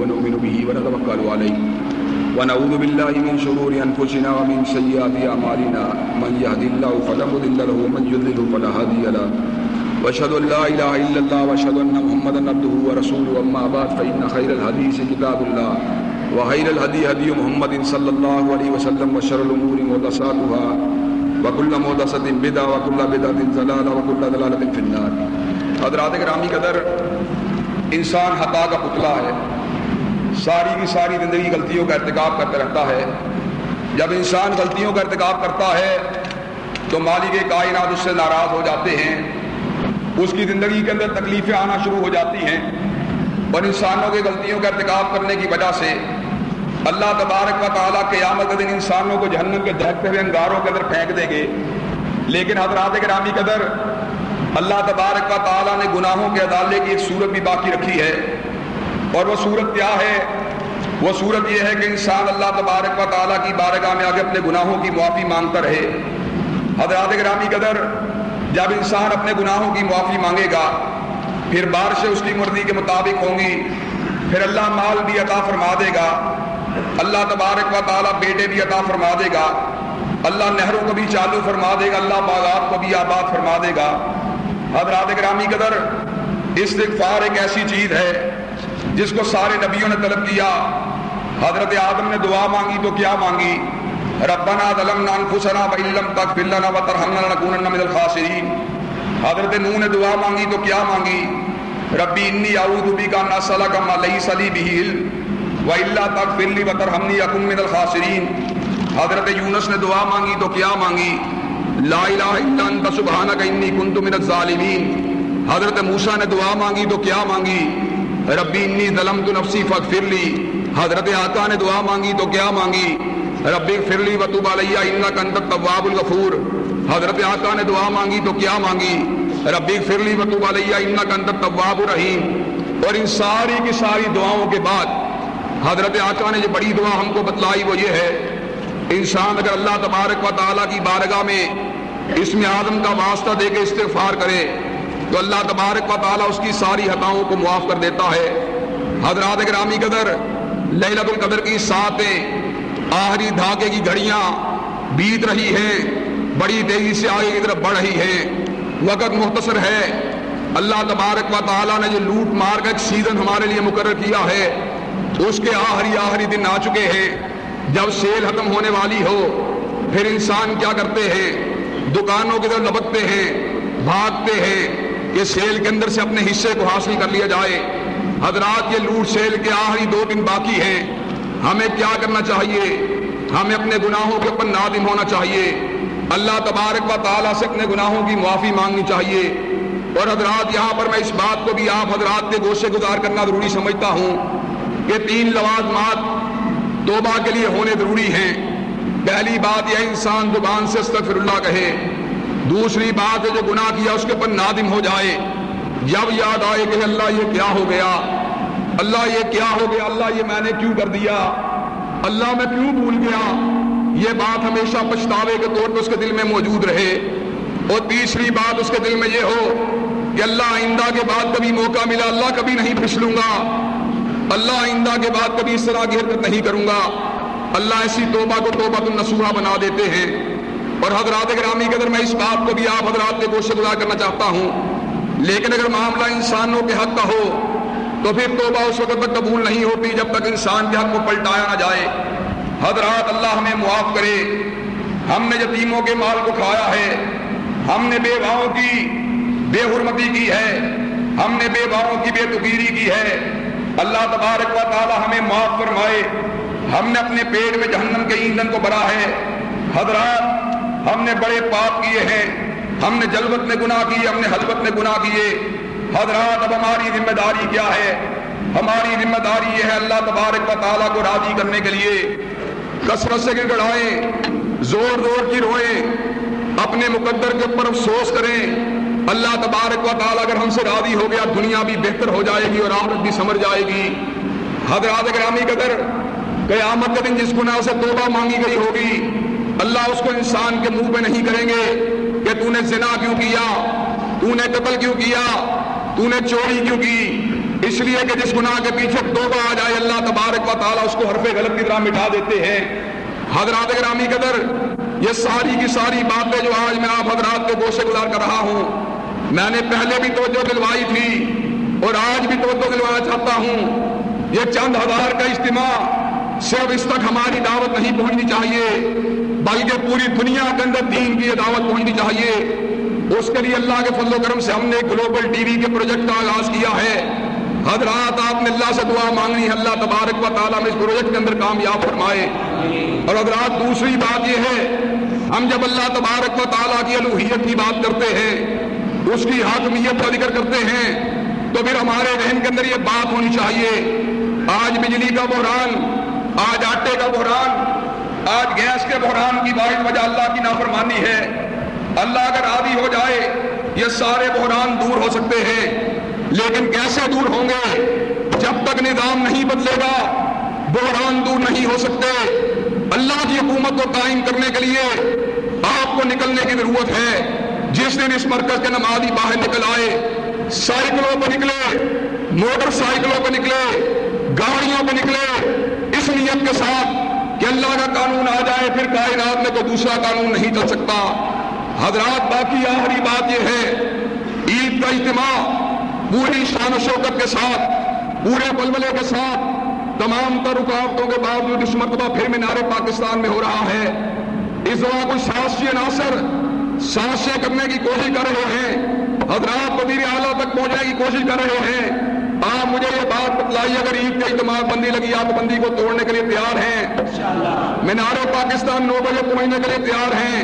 ونؤمن به ونتوكل عليه ونعوذ بالله من شرور أنفسنا ومن سيئات أعمالنا من يهد الله فلا مضل له ومن يضلل فلا هادي له وأشهد أن لا إله إلا الله وأشهد أن محمدا عبده ورسوله أما بعد فإن خير الحديث كتاب الله وخير الهدي هدي محمد صلى الله عليه وسلم وشر الأمور محدثاتها وكل محدثة بدعة وكل بدعة ضلالة وكل ضلالة في النار. حضرات گرامی قدر، انسان خطا کا پتلا ہے، ساری کی ساری زندگی غلطیوں کا ارتکاب کرتا رہتا ہے. جب انسان غلطیوں کا ارتکاب کرتا ہے تو مالک کائنات اس سے ناراض ہو جاتے ہیں، اس کی زندگی کے اندر تکلیفیں آنا شروع ہو جاتی ہیں، اور انسانوں کے غلطیوں کا ارتکاب کرنے کی وجہ سے اللہ تبارک و تعالیٰ قیامت کے دن انسانوں کو جہنم کے دہکتے ہوئے انگاروں کے اندر پھینک دیں گے. لیکن حضرات گرامی قدر، اللہ تبارک و تعالیٰ نے گناہوں کے ازالے کی ایک صورت بھی باقی رکھی ہے، اور وہ صورت کیا ہے؟ وہ صورت یہ ہے کہ انسان اللہ تبارک و تعالیٰ کی بارگاہ میں آگے اپنے گناہوں کی معافی مانگتا رہے. حضرات گرامی قدر، جب انسان اپنے گناہوں کی معافی مانگے گا، پھر بارشیں اس کی مرضی کے مطابق ہوں گی، پھر اللہ مال بھی عطا فرما دے گا، اللہ تبارک و تعالیٰ بیٹے بھی عطا فرما دے گا، اللہ نہروں کو بھی چالو فرما دے گا، اللہ باغات کو بھی آباد فرما دے گا. حضرات گرامی قدر، استغفار ایک ایسی چیز ہے جس کو سارے نبیوں نے طلب کیا. حضرت آدم نے دعا مانگی تو کیا مانگی؟ ربنا ظلمنا انفسنا وان لم تغفر لنا وترحمنا لنكونن من الخاسرین. حضرت نوح نے دعا مانگی تو کیا مانگی؟ ربی انی اعوذ بک ان اسالک ما لیس لی بہ علم والا تغفر لی وترحمنی اکن من الخاسرین. حضرت یونس نے دعا مانگی تو کیا مانگی؟ لا الہ الا انت سبحانک انی کنت من الظالمین. حضرت موسیٰ نے دعا مانگی تو کیا مانگی؟ ربی انی ظلمت نفسی فاغفر لی. حضرت آقا نے دعا مانگی تو کیا مانگی؟ ربی اغفر لی وتوب علی انک انت التواب الغفور. حضرت آقا نے دعا مانگی تو کیا مانگی؟ ربی اغفر لی وتوب علی انک انت التواب الرحیم. اور ان ساری کی ساری دعاؤں کے بعد حضرت آقا نے جو بڑی دعا ہم کو بتلائی وہ یہ ہے، انسان اگر اللہ تبارک و تعالیٰ کی بارگاہ میں اسم اعظم کا واسطہ دے کے استغفار کرے تو اللہ تبارک و تعالیٰ اس کی ساری خطاؤں کو معاف کر دیتا ہے. حضرات گرامی قدر، لیلۃ القدر کی ساتیں آخری دھاگے کی گھڑیاں بیت رہی ہیں، بڑی تیزی سے آگے کی طرف بڑھ رہی ہیں، وقت مختصر ہے. اللہ تبارک و تعالیٰ نے جو لوٹ مار کا ایک سیزن ہمارے لیے مقرر کیا ہے اس کے آخری دن آ چکے ہیں. جب سیل ختم ہونے والی ہو پھر انسان کیا کرتے ہیں؟ دکانوں کی طرف لپکتے ہیں، بھاگتے ہیں کہ سیل کے اندر سے اپنے حصے کو حاصل کر لیا جائے. حضرات، یہ لوٹ سیل کے آخری 2 دن باقی ہیں. ہمیں کیا کرنا چاہیے؟ ہمیں اپنے گناہوں کے اوپر نادم ہونا چاہیے، اللہ تبارک و تعالیٰ سے اپنے گناہوں کی معافی مانگنی چاہیے. اور حضرات، یہاں پر میں اس بات کو بھی آپ حضرات کے گوشے گزار کرنا ضروری سمجھتا ہوں کہ 3 لوازمات توبہ کے لیے ہونے ضروری ہیں. پہلی بات یہ انسان زبان سے استغفر اللہ کہے. دوسری بات ہے جو گناہ کیا اس کے اوپر نادم ہو جائے. جب یاد آئے کہ اللہ یہ کیا ہو گیا، اللہ یہ کیا ہو گیا، اللہ یہ میں نے کیوں کر دیا، اللہ میں کیوں بھول گیا، یہ بات ہمیشہ پچھتاوے کے طور پر اس کے دل میں موجود رہے. اور تیسری بات اس کے دل میں یہ ہو کہ اللہ آئندہ کے بعد کبھی موقع ملا اللہ کبھی نہیں پھسلوں گا، اللہ آئندہ کے بعد کبھی اس طرح کی حرکت نہیں کروں گا. اللہ ایسی توبہ کو توبۃ النصوحہ بنا دیتے ہیں. اور حضرات گرامی قدر، میں اس بات کو بھی آپ حضرات کے گوشے گزار کرنا چاہتا ہوں، لیکن اگر معاملہ انسانوں کے حق کا ہو تو پھر توبہ اس وقت تک قبول نہیں ہوتی جب تک انسان کے حق کو پلٹایا نہ جائے. حضرات، اللہ ہمیں معاف کرے. ہم نے یتیموں کے مال کو کھایا ہے، ہم نے بیواؤں کی بے حرمتی کی ہے، ہم نے بیواؤں کی بے تقیری کی ہے. اللہ تبارک و تعالی ہمیں معاف فرمائے. ہم نے اپنے پیٹ میں جہنم کے ایندھن کو بھرا ہے. حضرات، ہم نے بڑے پاپ کیے ہیں، ہم نے جلوت میں گناہ کیے، ہم نے حلوت میں گناہ کیے. حضرات، اب ہماری ذمہ داری کیا ہے؟ ہماری ذمہ داری یہ ہے اللہ تبارک و تعالیٰ کو راضی کرنے کے لیے کثرت سے گڑگڑائیں، زور زور کی روئیں، اپنے مقدر کے اوپر افسوس کریں. اللہ تبارک و تعالیٰ اگر ہم سے راضی ہو گیا دنیا بھی بہتر ہو جائے گی اور آخرت بھی سمجھ جائے گی. حضرات گرامی قدر، قیامت کے دن جس گناہ سے توبہ مانگی گئی ہوگی اللہ اس کو انسان کے منہ پہ نہیں کریں گے کہ تو نے زنا کیوں کیا، تو نے قتل کیوں کیا، تو نے چوری کیوں کی. اس لیے کہ جس گناہ کے پیچھے توبہ آ جائے اللہ تبارک و تعالیٰ اس کو حرف غلط کی طرح مٹا دیتے ہیں۔ حضرات گرامی قدر، یہ ساری کی ساری باتیں جو آج میں آپ حضرات کے گوشے گزار کر رہا ہوں، میں نے پہلے بھی توجہ دلوائی تھی اور آج بھی توجہ دلوانا چاہتا ہوں۔ یہ چند ہزار کا اجتماع صرف اس تک ہماری دعوت نہیں پہنچنی چاہیے، بلکہ پوری دنیا کے اندر دین کی یہ دعوت پہنچنی چاہیے۔ اس کے لیے اللہ کے فضل و کرم سے ہم نے گلوبل ٹی وی کے پروجیکٹ کا آغاز کیا ہے۔ حضرات آپ نے اللہ سے دعا مانگنی ہے، اللہ تبارک و تعالیٰ میں اس پروجیکٹ کے اندر کامیاب فرمائے۔ اور حضرات دوسری بات یہ ہے، ہم جب اللہ تبارک و تعالیٰ کی الوہیت کی بات کرتے ہیں، اس کی حاکمیت کا ذکر کرتے ہیں، تو پھر ہمارے ذہن کے اندر یہ بات ہونی چاہیے، آج بجلی کا بحران، آج آٹے کا بحران، آج گیس کے بحران کی واحد وجہ اللہ کی نافرمانی ہے۔ اللہ اگر راضی ہو جائے یہ سارے بحران دور ہو سکتے ہیں، لیکن کیسے دور ہوں گے؟ جب تک نظام نہیں بدلے گا بحران دور نہیں ہو سکتے۔ اللہ کی حکومت کو قائم کرنے کے لیے آپ کو نکلنے کی ضرورت ہے۔ جس دن اس مرکز کے نمازی باہر نکل آئے، سائیکلوں پہ نکلے، موٹر سائیکلوں پہ نکلے، گاڑیوں پہ نکلے، اس نیت کے ساتھ کہ اللہ کا قانون آ جائے، پھر کائنات میں کوئی دوسرا قانون نہیں چل سکتا۔ حضرات باقی آخری بات یہ ہے، عید کا اجتماع پوری شان و شوکت کے ساتھ، پورے بلبلے کے ساتھ، تمام تر رکاوٹوں کے باوجود اس مرتبہ پھر مینار پاکستان میں ہو رہا ہے۔ اس دوران کچھ سازشی عناصر سازشیں کرنے کی کوشش کر رہے ہیں، حضرات وزیر اعلیٰ تک پہنچنے کی کوشش کر رہے ہیں۔ آپ مجھے یہ بات بتلائیے، اگر عید کے اجتماع بندی لگی، آپ بندی کو توڑنے کے لیے تیار ہیں؟ مینار پاکستان 9 بجے پہنچنے کے لیے تیار ہیں؟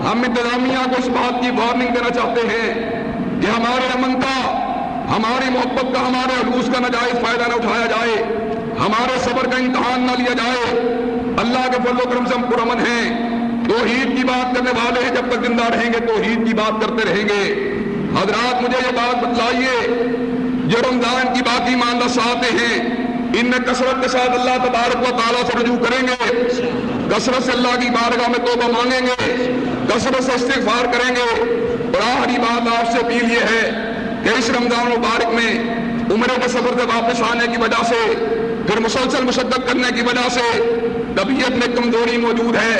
ہم انتظامیہ کو اس بات کی وارننگ دینا چاہتے ہیں کہ ہمارے امن کا، ہماری محبت کا، ہمارے عروج کا ناجائز فائدہ نہ اٹھایا جائے، ہمارے صبر کا امتحان نہ لیا جائے۔ اللہ کے فضل و کرم سے ہم پرامن ہیں، توحید کی بات کرنے والے ہیں، جب تک زندہ رہیں گے توحید کی بات کرتے رہیں گے۔ حضرات مجھے یہ بات بتلائیے، جو رمضان کی باقی ماندہ ساعتیں ہیں، ان میں کثرت کے ساتھ اللہ تبارک و تعالیٰ سے رجوع کریں گے، کثرت سے اللہ کی بارگاہ میں توبہ مانگیں گے، کثرت سے استغفار کریں گے۔ اور آخری بات آپ سے اپیل یہ ہے کہ اس رمضان مبارک میں عمرے کے سفر سے واپس آنے کی وجہ سے، پھر مسلسل مشقت کرنے کی وجہ سے طبیعت میں کمزوری موجود ہے،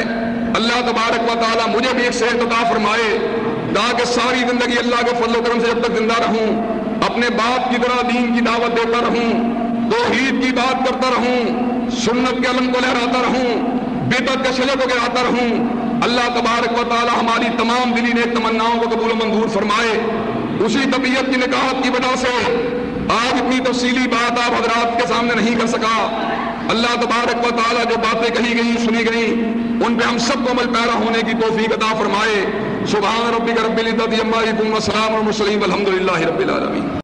اللہ تبارک و تعالیٰ مجھے بھی ایک صحت عطا فرمائے، تاکہ ساری زندگی اللہ کے فضل و کرم سے جب تک زندہ رہوں اپنے باپ کی طرح دین کی دعوت دیتا رہوں، توحید کی بات کرتا رہوں، سنت کے علم کو لہراتا رہوں، بدعت کے شجر کو گراتا رہوں۔ اللہ تبارک و تعالی ہماری تمام دلی نیک تمناؤں کو قبول و منظور فرمائے۔ اسی طبیعت کی نکاحت کی وجہ سے آج اتنی تفصیلی بات آپ حضرات کے سامنے نہیں کر سکا۔ اللہ تبارک و تعالی جو باتیں کہی گئی سنی گئی ان پہ ہم سب کو عمل پیرا ہونے کی توفیق عطا فرمائے۔ سبحان ربک رب العزت عما یصفون وسلام علی المرسلین والحمد للہ رب العالمین۔